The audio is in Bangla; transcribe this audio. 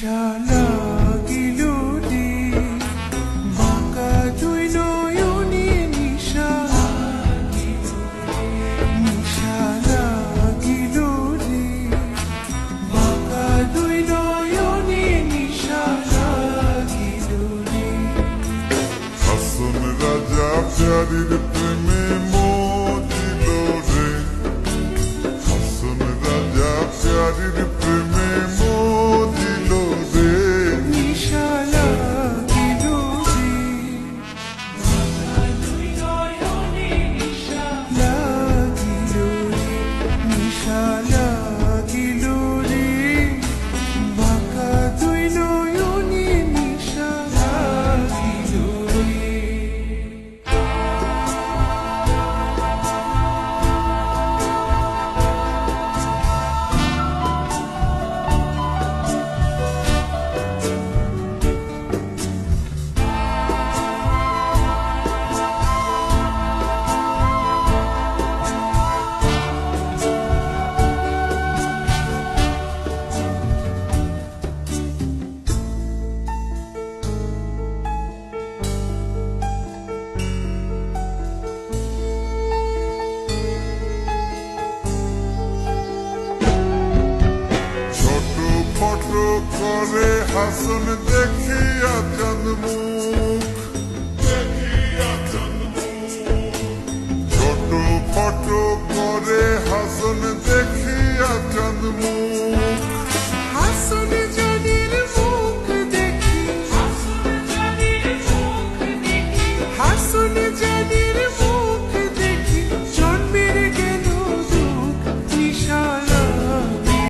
নিশা লাগিল রে বাঁকা দুই নয়নে নিশা নিশা লাগিল রে বাঁকা দুই নয়নে নিশা লাগিল রে হাসন রাজা প্যারির প্রেমে মজিল রে হাসন রাজা প্যারির প্রেমে মজিল রে নিশা লাগিল রে বাঁকা দুই নয়নে নিশা লাগিল রে নিশা লাগিল রে বাঁকা দুই নয়নে নিশা লাগিল রে ছোট ফটো করে হাসন দেখিয়া চাঁদ